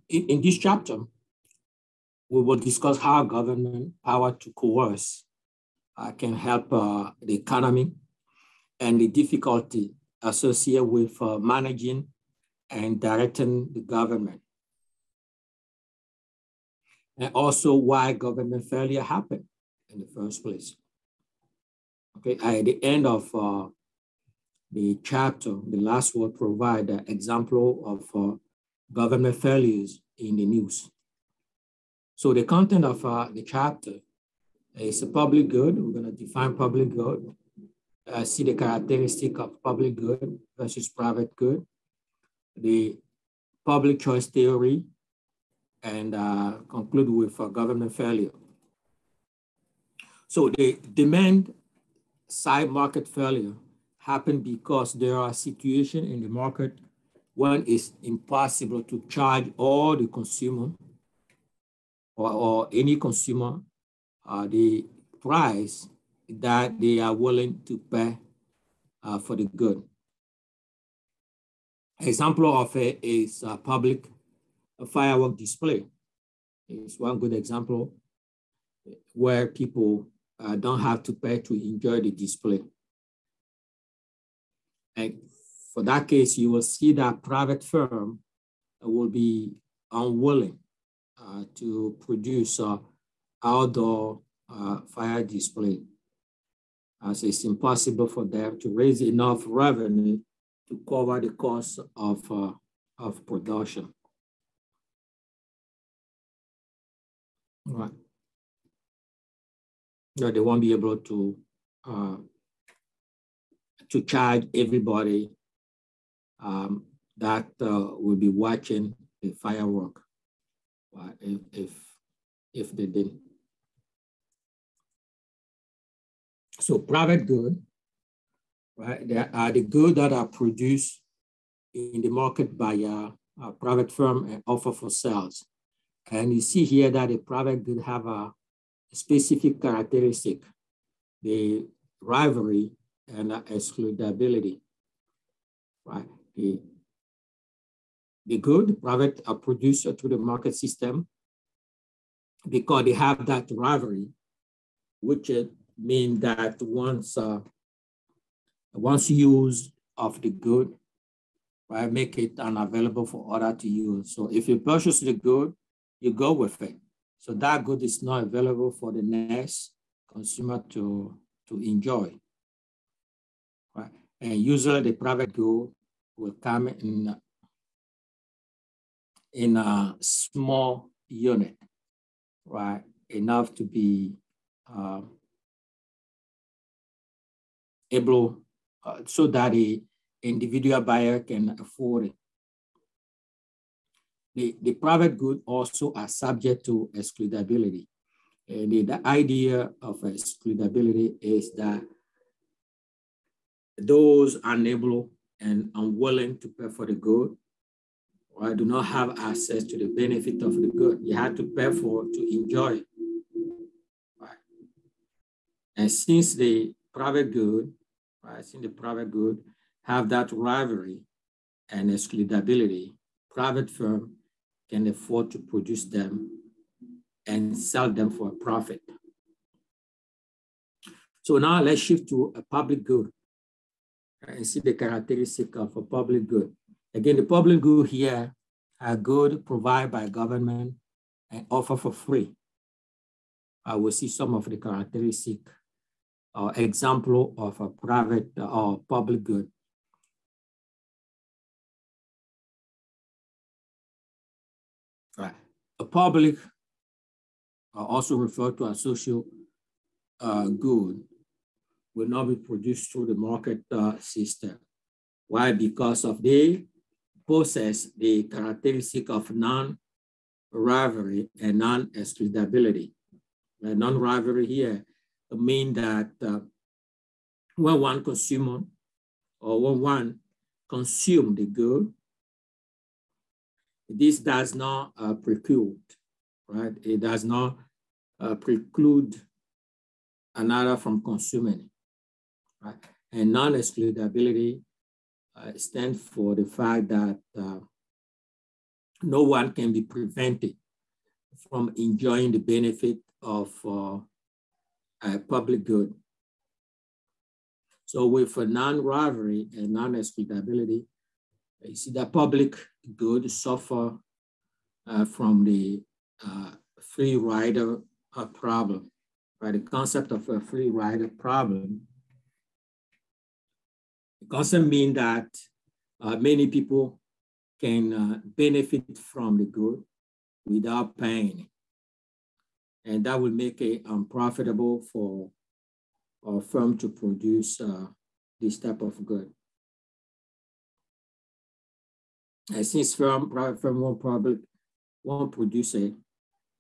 In this chapter, we will discuss how government power to coerce can help the economy and the difficulty associated with managing and directing the government. And also why government failure happened in the first place. Okay, at the end of the chapter, the last will provide an example of government failures in the news. So the content of the chapter is a public good. We're going to define public good, see the characteristic of public good versus private good, the public choice theory, and conclude with government failure. So the demand side market failure happen because there are situations in the market when it's impossible to charge all the consumer or any consumer the price that they are willing to pay for the good. Example of it is public firework display. It's one good example where people don't have to pay to enjoy the display. And for that case, you will see that private firm will be unwilling to produce outdoor fire display, as it's impossible for them to raise enough revenue to cover the cost of production. All right. No, they won't be able to charge everybody that will be watching the firework if they didn't. So private good, right? There are the goods that are produced in the market by a private firm and offer for sales. And you see here that the private good have a specific characteristic, the rivalry and excludability, right? The good private are produced through the market system because they have that rivalry, which means that once use of the good, right, make it unavailable for others to use. So if you purchase the good, you go with it. So that good is not available for the next consumer to enjoy, right? And usually the private good will come in a small unit, right? Enough to be able, so that the individual buyer can afford it. The private good also are subject to excludability. And the idea of excludability is that those unable and unwilling to pay for the good, or do not have access to the benefit of the good. You have to pay for to enjoy it. Right? And since the private good, right, since the private good have that rivalry and excludability, private firm can afford to produce them and sell them for a profit. So now let's shift to a public good and see the characteristic of a public good. Again, the public good here are good provided by government and offer for free. I will see some of the characteristic or example of a private or public good. Right. A public, also referred to as social good, will not be produced through the market system. Why? Because of they possess the characteristic of non-rivalry and non-excludability. Non-rivalry here means that when one consumer or when one consumes the good, this does not preclude, right? It does not preclude another from consuming it, right? And non-excludability stands for the fact that no one can be prevented from enjoying the benefit of a public good. So with a non-rivalry and non-excludability, you see that public good suffer from the free rider problem, right? The concept of a free rider problem. It doesn't mean that many people can benefit from the good without paying. And that will make it unprofitable for a firm to produce this type of good. And since private firm won't produce it,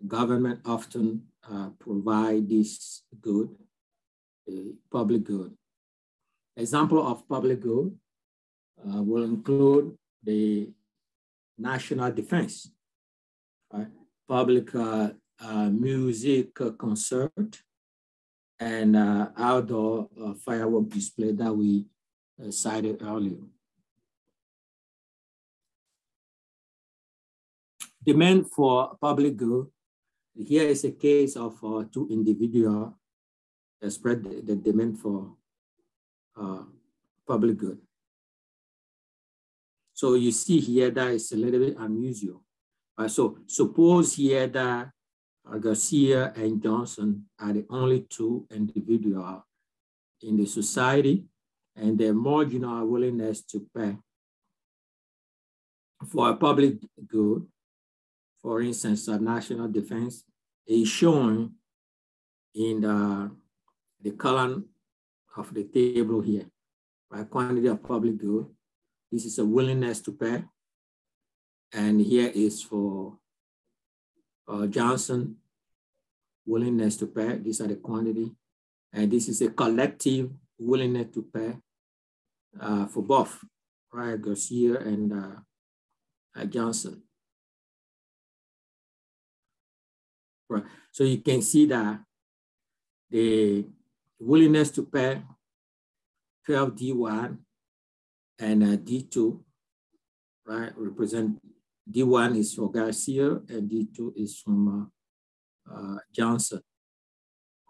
government often provide this good, public good. Example of public good will include the national defense, right? Public music concert, and outdoor firework display that we cited earlier. Demand for public good. Here is a case of two individuals that spread the demand for public good. So you see here that it's a little bit unusual. So suppose here that Garcia and Johnson are the only two individuals in the society, and their marginal willingness to pay for a public good, for instance, national defense, is shown in the column of the table here, right? Quantity of public good. This is a willingness to pay. And here is for Johnson, willingness to pay. These are the quantity. And this is a collective willingness to pay for both, right? Garcia and Johnson. Right. So you can see that the willingness to pay curve D1 and D2, right, represent D1 is for Garcia and D2 is from Johnson,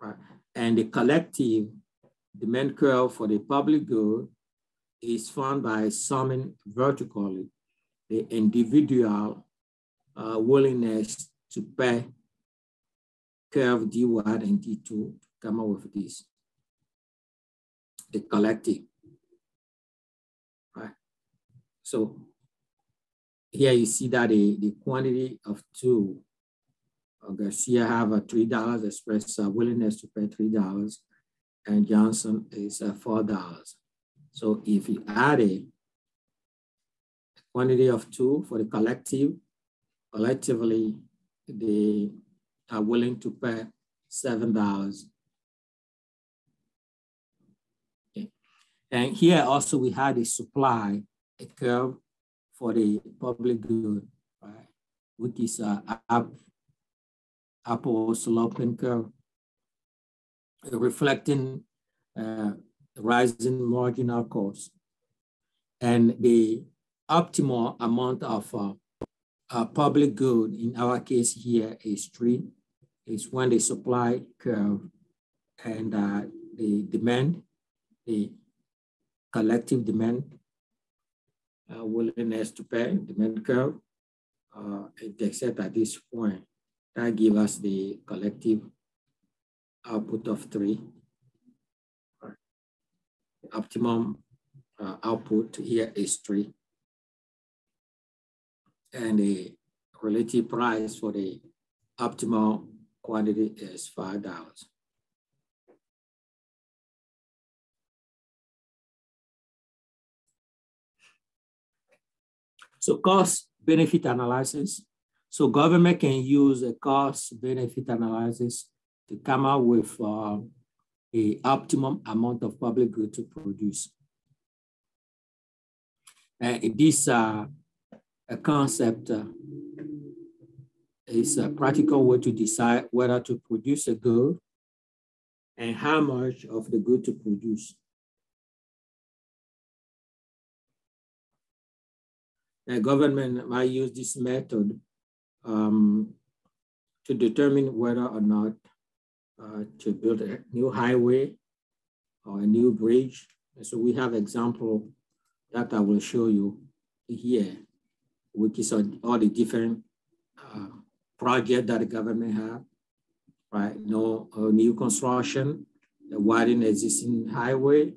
right? And the collective demand curve for the public good is found by summing vertically the individual willingness to pay curve D1 and D2 to come up with this, the collective, right? So here you see that the quantity of two, Garcia have $3, express willingness to pay $3, and Johnson is $4. So if you add a quantity of two for the collective, collectively they are willing to pay $7. Okay. And here also we had a supply, a curve for the public good, right? Which is upward sloping curve, reflecting rising marginal cost. And the optimal amount of public good in our case here is 3, is when the supply curve and the demand, the collective demand, willingness to pay, demand curve, except at this point, that gives us the collective output of 3. The optimum output here is 3. And the relative price for the optimal quantity is $5. So cost benefit analysis. So government can use a cost benefit analysis to come up with a optimum amount of public good to produce. And this a concept is a practical way to decide whether to produce a good and how much of the good to produce. The government might use this method to determine whether or not to build a new highway or a new bridge. And so we have example that I will show you here, which is all the different projects that the government have, right? New construction, the widening existing highway,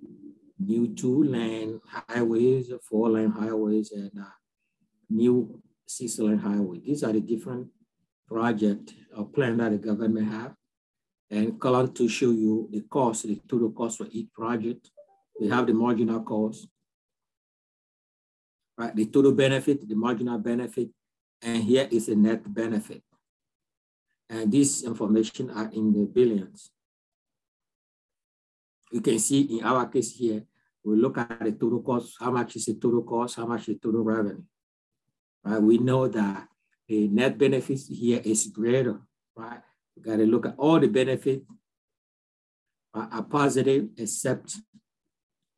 new 2-lane highways, 4-lane highways, and new 6-lane highway. These are the different project or plan that the government have. And column to show you the cost, the total cost for each project. We have the marginal cost, right? The total benefit, the marginal benefit, and here is the net benefit. And this information are in the billions. You can see in our case here, we look at the total cost, how much is the total cost, how much is the total revenue, right? We know that the net benefits here is greater, right? We got to look at all the benefits are positive except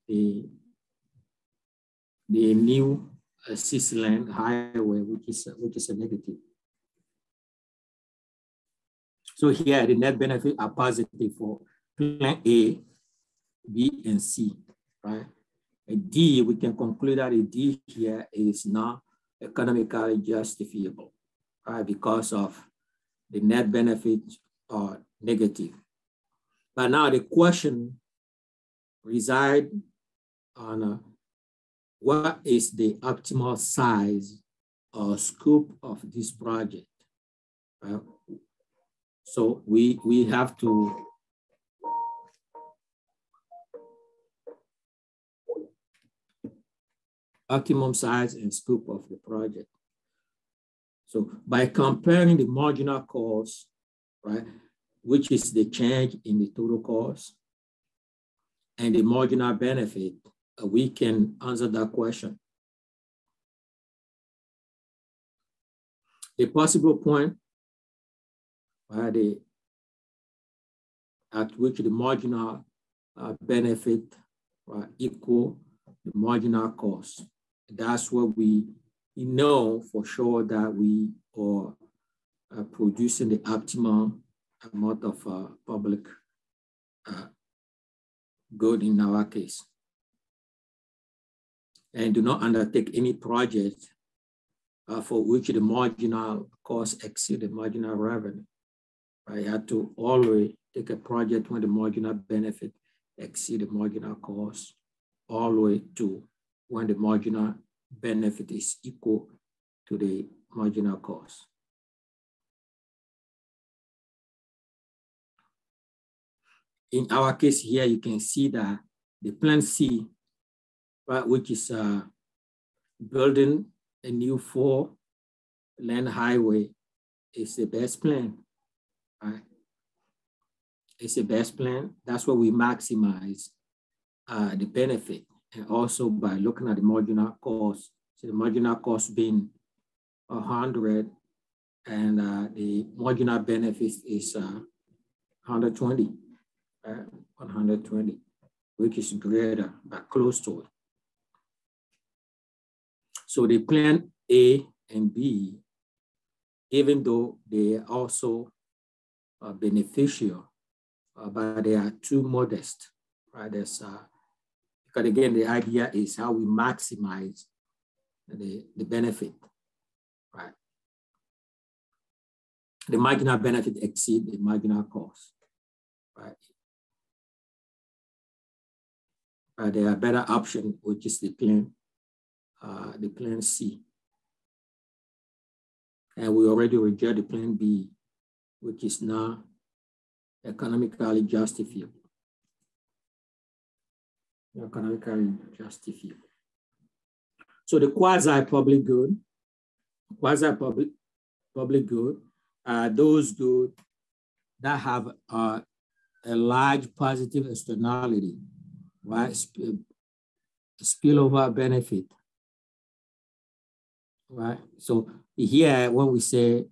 the new 6-lane highway, which is a negative. So here the net benefit are positive for plan A, B, and C, right? A D, we can conclude that a D here is not economically justifiable, right? Because of the net benefits are negative. But now the question resides on what is the optimal size or scope of this project, right? So we have to optimum size and scope of the project. So by comparing the marginal cost, right, which is the change in the total cost, and the marginal benefit, we can answer that question. The possible point at which the marginal benefit equal the marginal cost. That's what we know for sure that we are producing the optimal amount of public good in our case. And do not undertake any project for which the marginal cost exceeds the marginal revenue. I had to always take a project when the marginal benefit exceeds the marginal cost, all the way to when the marginal benefit is equal to the marginal cost. In our case here, you can see that the plan C, right, which is building a new 4-lane highway, is the best plan, right? It's the best plan. That's what we maximize the benefit. And also by looking at the marginal cost, so the marginal cost being 100 and the marginal benefit is 120, 120, which is greater, but close to it. So the plan A and B, even though they are also beneficial, but they are too modest, right? There's, because again, the idea is how we maximize the benefit, right? The marginal benefit exceeds the marginal cost, right? There are better option, which is the plan C. And we already reject the plan B, which is not economically justifiable. Economically justifiable. So the quasi-public good are those goods that have a large positive externality, right? Spillover benefit, right? So here, when we say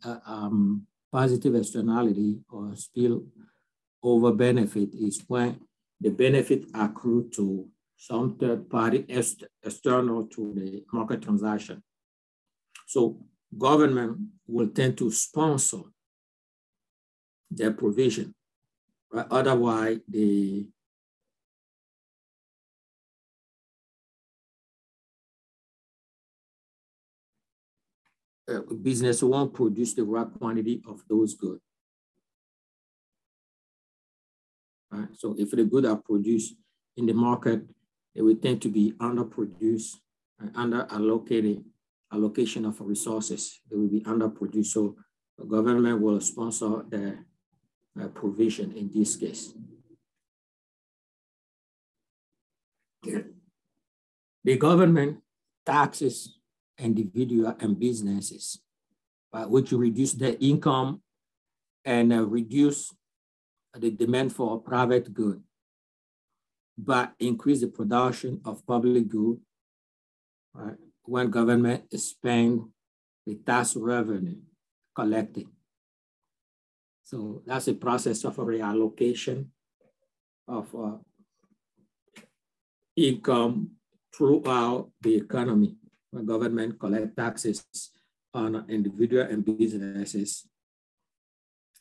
positive externality or spillover benefit is when the benefit accrue to some third party external to the market transaction, So government will tend to sponsor their provision, right? Otherwise, the business won't produce the right quantity of those goods. Right? So if the goods are produced in the market, they will tend to be underproduced and allocation of resources. They will be underproduced. So the government will sponsor the provision in this case. The government taxes individuals and businesses, which reduce their income and reduce the demand for private goods, but increase the production of public goods, right? When government spend the tax revenue collected. So that's a process of a reallocation of income throughout the economy. When government collect taxes on individual and businesses,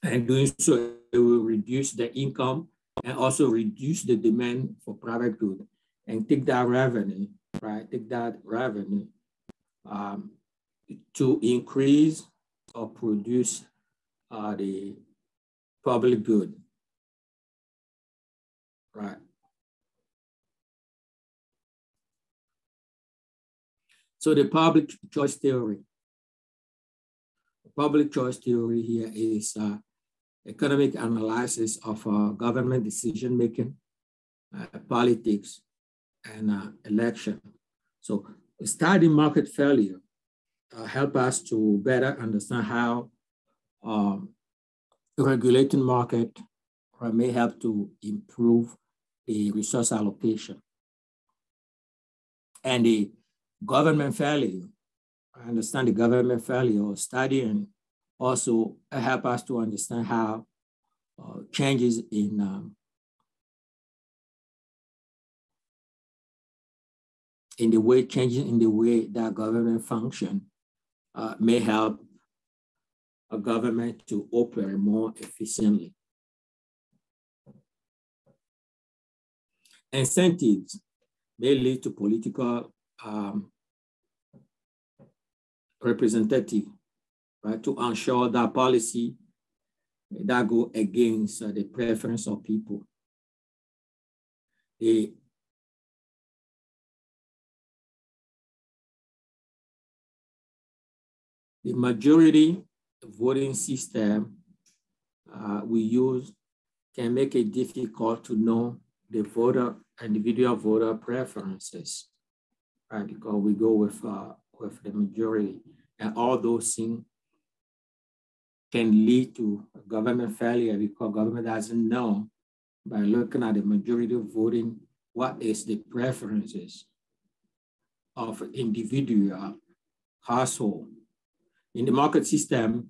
and doing so, it will reduce the income and also reduce the demand for private goods, and take that revenue, right? Take that revenue to increase or produce the public good, right? So the public choice theory. Public choice theory here is economic analysis of government decision-making, politics, and election. So studying market failure help us to better understand how regulating market may help to improve the resource allocation. And the government failure, I understand the government failure or studying also help us to understand how changes in the way, changing in the way that government function may help a government to operate more efficiently. Incentives may lead to political representative, right, to ensure that policy that go against the preference of people. The majority voting system we use can make it difficult to know the individual voter preferences, right? Because we go with the majority, and all those things can lead to government failure because government doesn't know by looking at the majority voting what is the preferences of individual household. In the market system,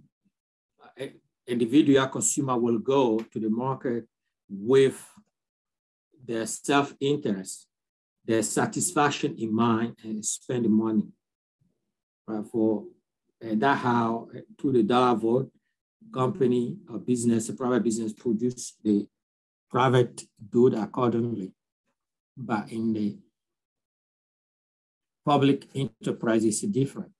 individual consumer will go to the market with their self-interest, their satisfaction in mind, and spend the money. Right? For that how, through the dollar vote, company or business, a private business produce the private good accordingly. But in the public enterprise, it's different.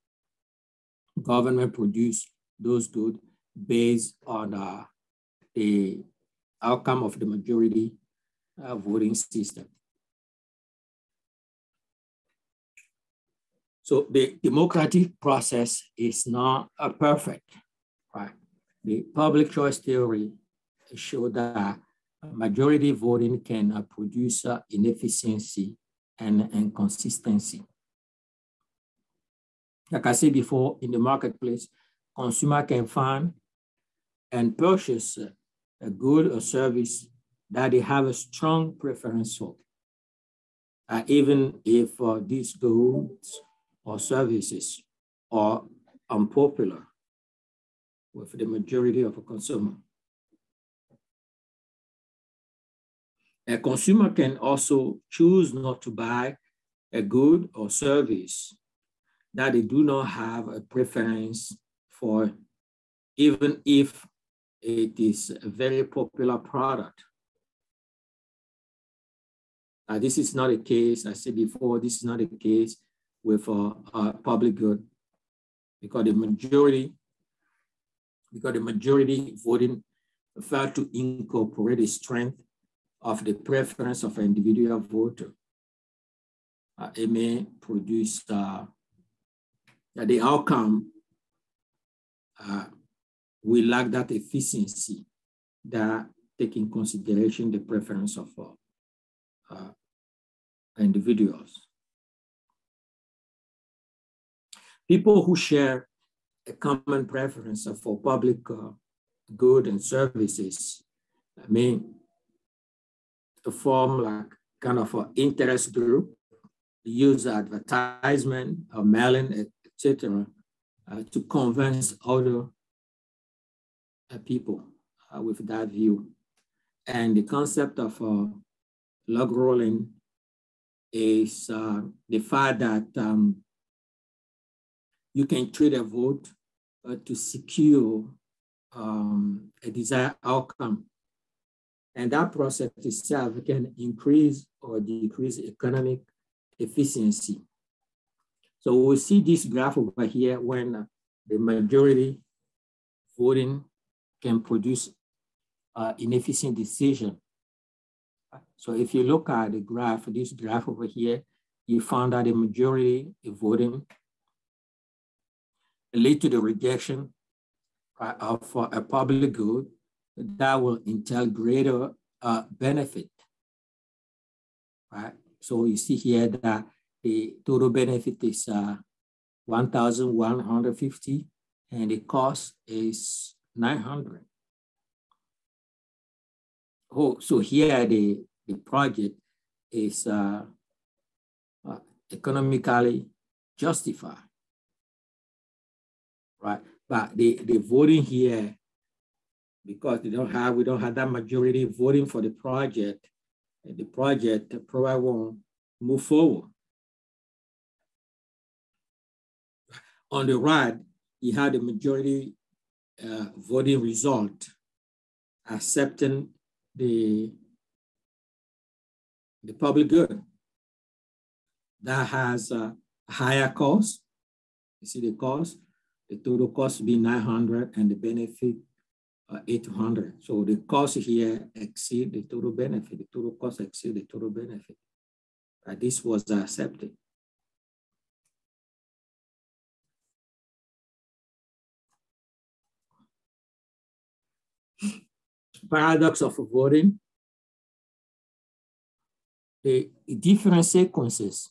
Government produce those goods based on the outcome of the majority voting system. So the democratic process is not perfect, right? The public choice theory shows that majority voting can produce inefficiency and inconsistency. Like I said before, in the marketplace, consumer can find and purchase a good or service that they have a strong preference for, even if these goods or services are unpopular with the majority of a consumer. A consumer can also choose not to buy a good or service that they do not have a preference for, even if it is a very popular product. This is not a case, I said before, this is not a case with public good, because the majority voting failed to incorporate the strength of the preference of an individual voter. It may produce the outcome will lack that efficiency that take in consideration the preference of individuals. People who share a common preference for public good and services may form like kind of an interest group, use advertisement or mailing, etc., to convince other people with that view. And the concept of log rolling is the fact that you can trade a vote to secure a desired outcome. And that process itself can increase or decrease economic efficiency. So we'll see this graph over here when the majority voting can produce inefficient decision. So if you look at the graph, this graph over here, you found that the majority voting lead to the rejection of a public good that will entail greater benefit, right? So you see here that the total benefit is 1,150 and the cost is 900. Oh, so here the project is economically justified, right? But the voting here, because we don't have that majority voting for the project probably won't move forward. On the right, you have the majority voting result accepting the public good. That has a higher cost. You see the cost? The total cost be 900 and the benefit 800. So the cost here exceed the total benefit. The total cost exceed the total benefit. This was accepted. Paradox of voting. The different sequences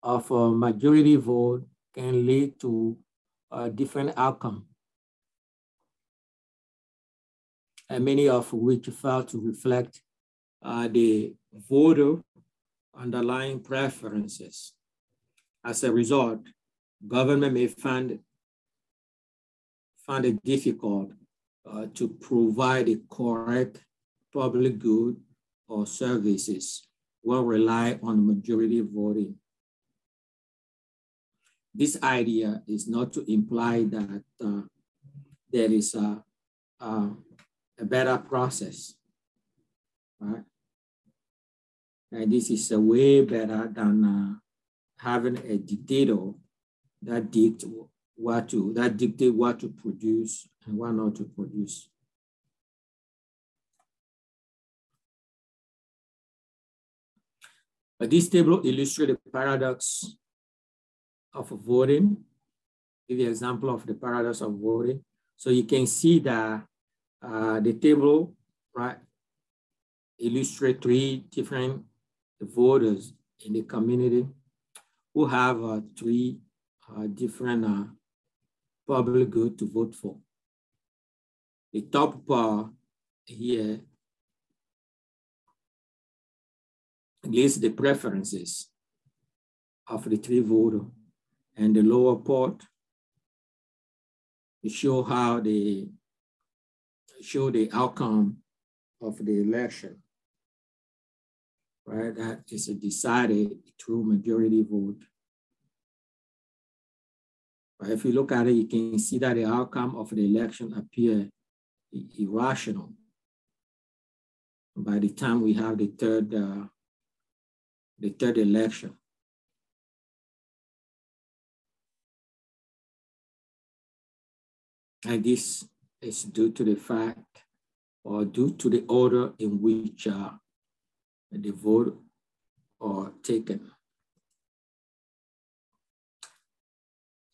of a majority vote can lead to a different outcome, and many of which fail to reflect the voter underlying preferences. As a result, government may find it difficult to provide a correct public good or services will rely on majority voting. This idea is not to imply that there is a better process, right? And this is a way better than having a dictator that dictates what to produce and what not to produce. But this table illustrates the paradox of voting. Give you an example of the paradox of voting. So you can see that the table, right, illustrates three different voters in the community who have three different public good to vote for. The top bar here lists the preferences of the three voters, and the lower part show how they show the outcome of the election, right? That is decided through majority vote. But if you look at it, you can see that the outcome of the election appear irrational by the time we have the third election. And this is due to the fact, or due to the order in which the vote are taken.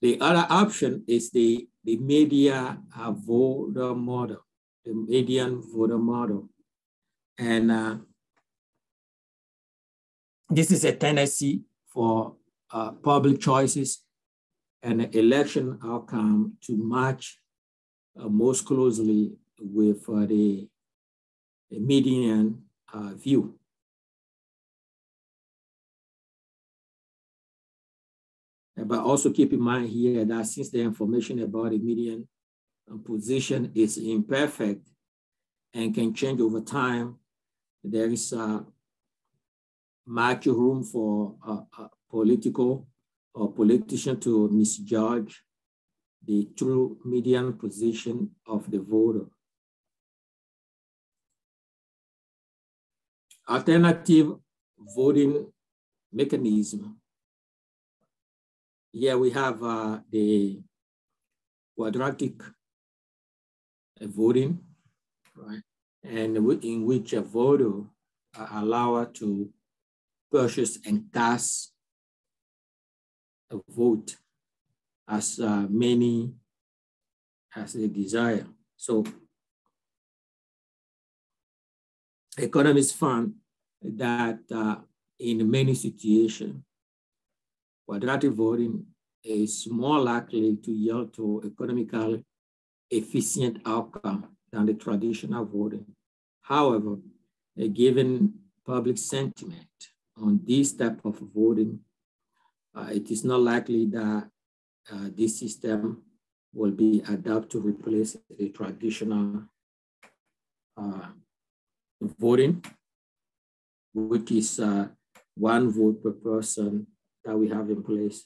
The other option is the median voter model, the median voter model. And this is a tendency for public choices and election outcome to match most closely with the median view. But also keep in mind here that since the information about the median position is imperfect and can change over time, there is much room for political or politician to misjudge the true median position of the voter. Alternative voting mechanism. Here we have the quadratic voting, right? And in which a voter allowed to purchase and cast a vote as many as they desire. So economists found that in many situations, quadratic voting is more likely to yield to economically efficient outcome than the traditional voting. However, given public sentiment on this type of voting, it is not likely that this system will be adapted to replace the traditional voting, which is one vote per person that we have in place.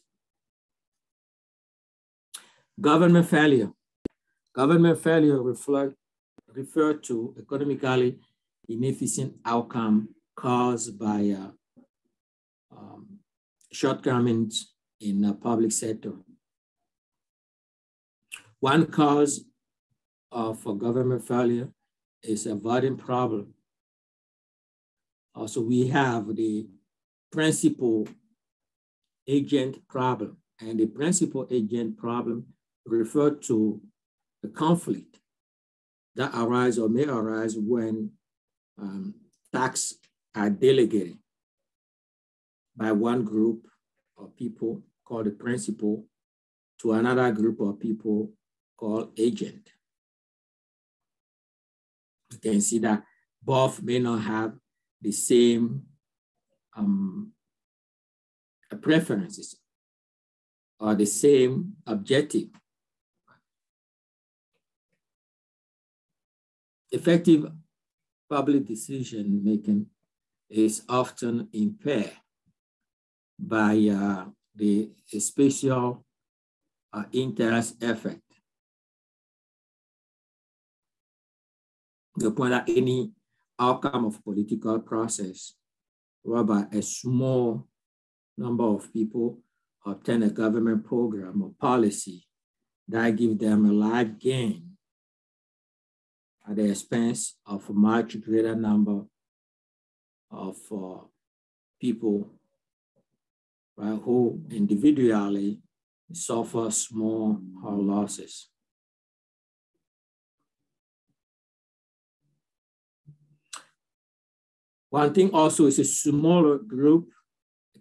Government failure. Government failure refer to economically inefficient outcome caused by shortcomings in the public sector. One cause for government failure is a voting problem. Also, we have the principal agent problem, and the principal agent problem refer to the conflict that arise or may arise when taxes are delegated by one group of people called the principal to another group of people called agent. You can see that both may not have the same preferences or the same objective. Effective public decision making is often impaired by the special interest effect. The point that any outcome of political process whereby a small number of people obtain a government program or policy that give them a large gain at the expense of a much greater number of people, right, who individually suffer small losses. One thing also is a smaller group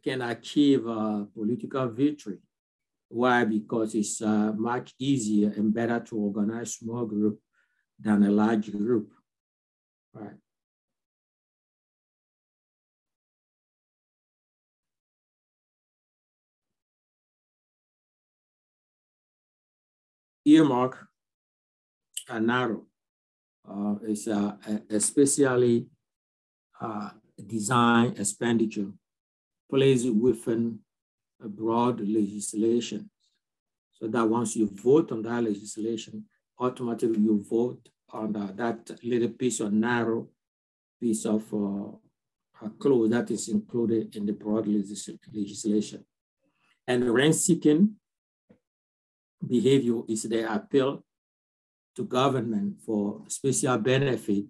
can achieve a political victory. Why? Because it's much easier and better to organize small group than a large group, right? Earmark are narrow. It's especially design expenditure placed within a broad legislation. So that once you vote on that legislation, automatically you vote on that little piece of narrow piece of clause that is included in the broad legislation. And rent-seeking behavior is the appeal to government for special benefit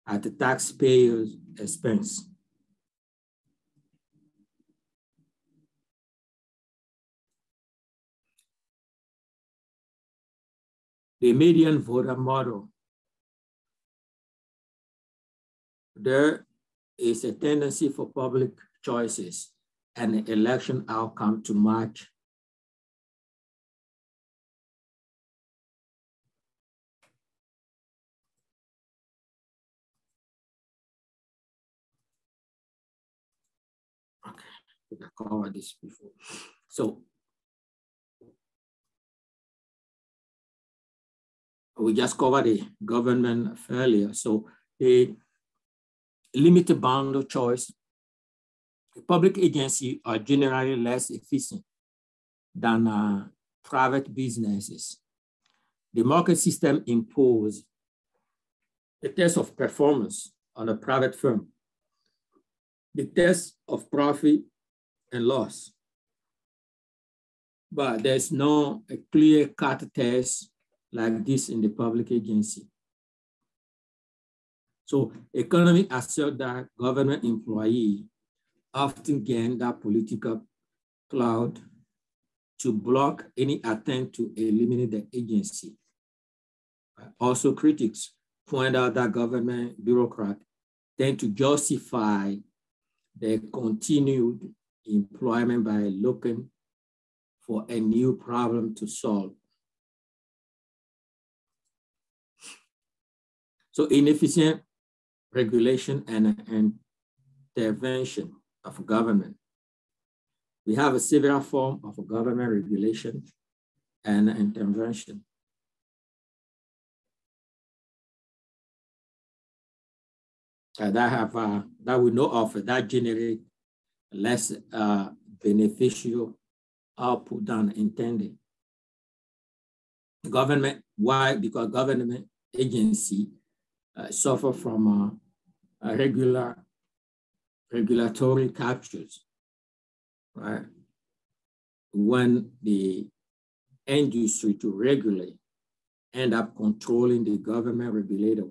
at the taxpayer's expense. The median voter model. There is a tendency for public choices and election outcome to match I covered this before. So we just covered the government failure. So the limited bound of choice, the public agencies are generally less efficient than private businesses. The market system imposes the test of performance on a private firm, the test of profit and loss. But there's no a clear-cut test like this in the public agency. So economists assert that government employees often gain that political clout to block any attempt to eliminate the agency. Also, critics point out that government bureaucrats tend to justify their continued employment by looking for a new problem to solve. So inefficient regulation and intervention of government. We have a several form of government regulation and intervention. That we know of that generate less beneficial output than intended. Government, why? Because government agency suffer from regulatory captures, right? When the industry to regulate end up controlling the government regulator.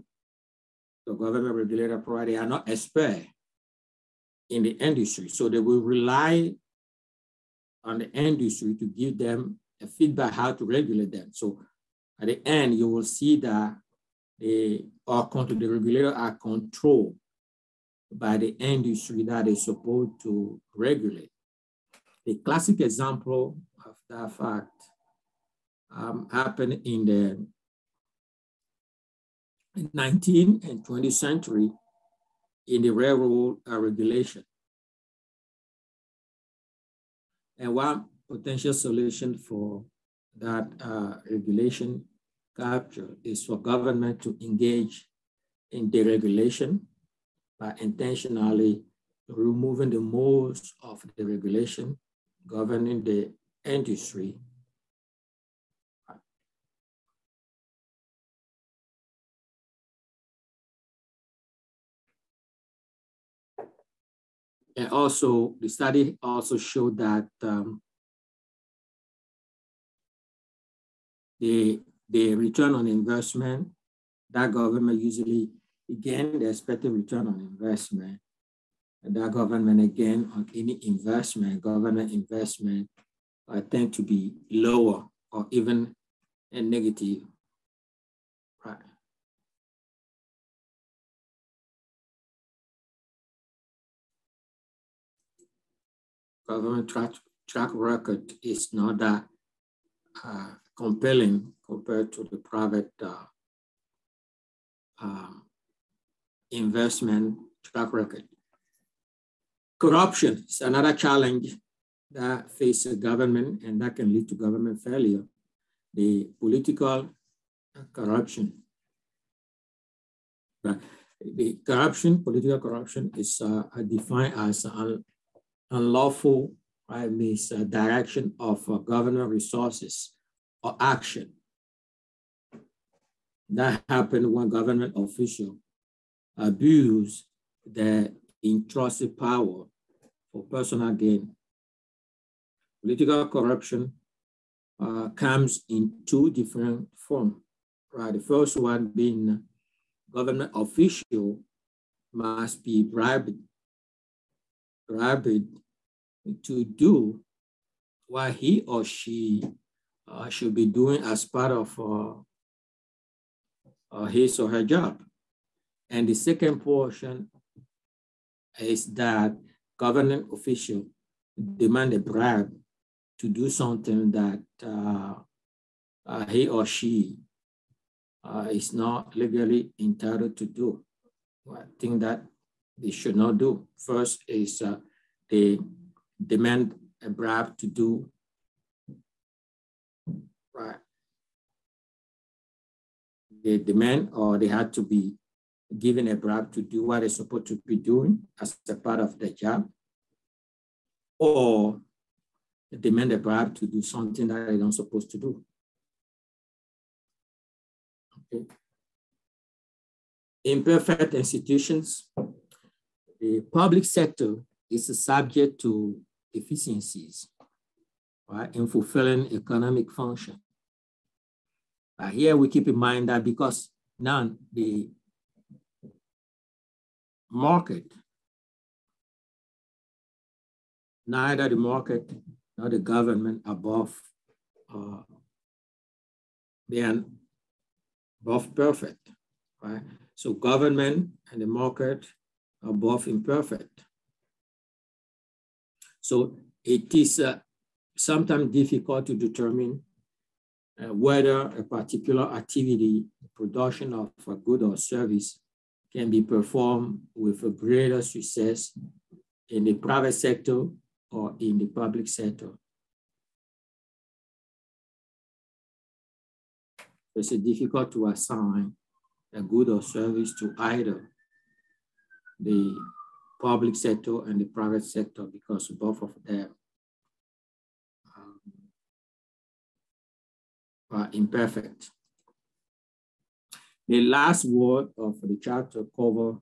The government regulator probably are not expert in the industry, so they will rely on the industry to give them a feedback how to regulate them. So at the end, you will see that the regulator are controlled by the industry that is supposed to regulate. The classic example of that fact happened in the 19th and 20th century in the railroad regulation. And one potential solution for that regulation capture is for government to engage in deregulation by intentionally removing the most of the regulation governing the industry. And also, the study also showed that the return on investment, that government usually again the expected return on investment, and that government again on any investment, government investment tend to be lower or even a negative. Right. Government track record is not that compelling compared to the private investment track record. Corruption is another challenge that faces government and that can lead to government failure. The political corruption. The political corruption is defined as unlawful misdirection of government resources or action that happened when government officials abuse their entrusted power for personal gain. Political corruption comes in two different forms, right? The first one being government official must be bribed to do what he or she should be doing as part of his or her job. And the second portion is that government official demand a bribe to do something that he or she is not legally entitled to do. I think that they should not do. First is they demand a bribe to do right. They demand or they had to be given a bribe to do what they're supposed to be doing as a part of their job, or they demand a bribe to do something that they're not supposed to do. Okay. Imperfect institutions. The public sector is subject to deficiencies, right, in fulfilling economic function. Here we keep in mind that because now the market, neither the market nor the government above, they are both perfect, right? So government and the market are both imperfect. So it is sometimes difficult to determine whether a particular activity, production of a good or service, can be performed with a greater success in the private sector or in the public sector. It's difficult to assign a good or service to either the public sector and the private sector because both of them are imperfect. The last word of the chapter cover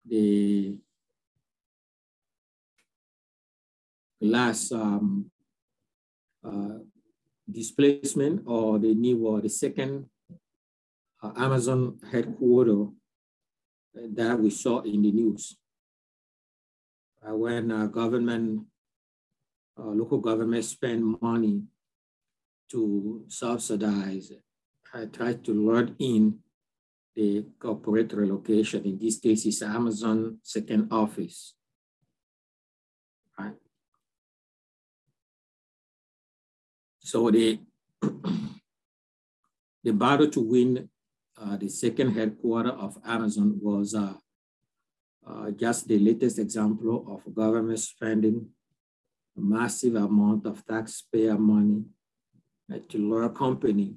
the last displacement or the new or the second Amazon headquarters that we saw in the news. When local government spend money to subsidize, try to load in the corporate relocation. In this case, it's Amazon second office, right? So the battle to win the second headquarters of Amazon was just the latest example of government spending a massive amount of taxpayer money to lure a company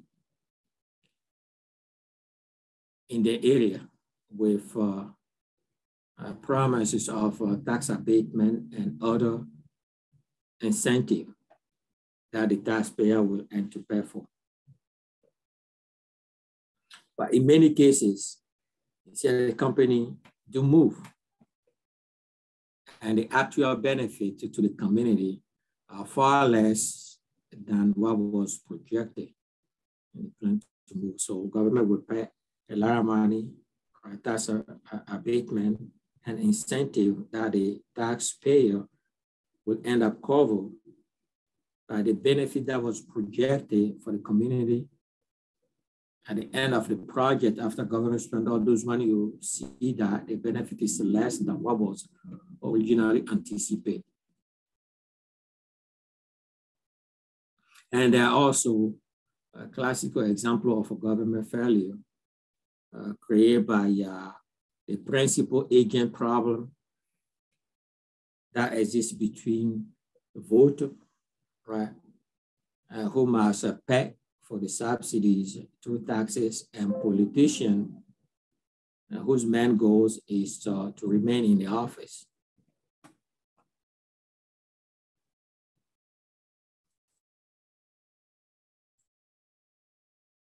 in the area with promises of tax abatement and other incentive that the taxpayer will end to pay for. But in many cases, the company do move, and the actual benefit to the community are far less than what was projected in the plan to move. So government will pay a lot of money, tax abatement and incentive that the taxpayer will end up covered by the benefit that was projected for the community. At the end of the project, after government spent all those money, you see that the benefit is less than what was originally anticipated. And there are also a classical example of a government failure created by the principal agent problem that exists between the voter, right, who must pay for the subsidies through taxes, and politician whose main goal is to remain in the office.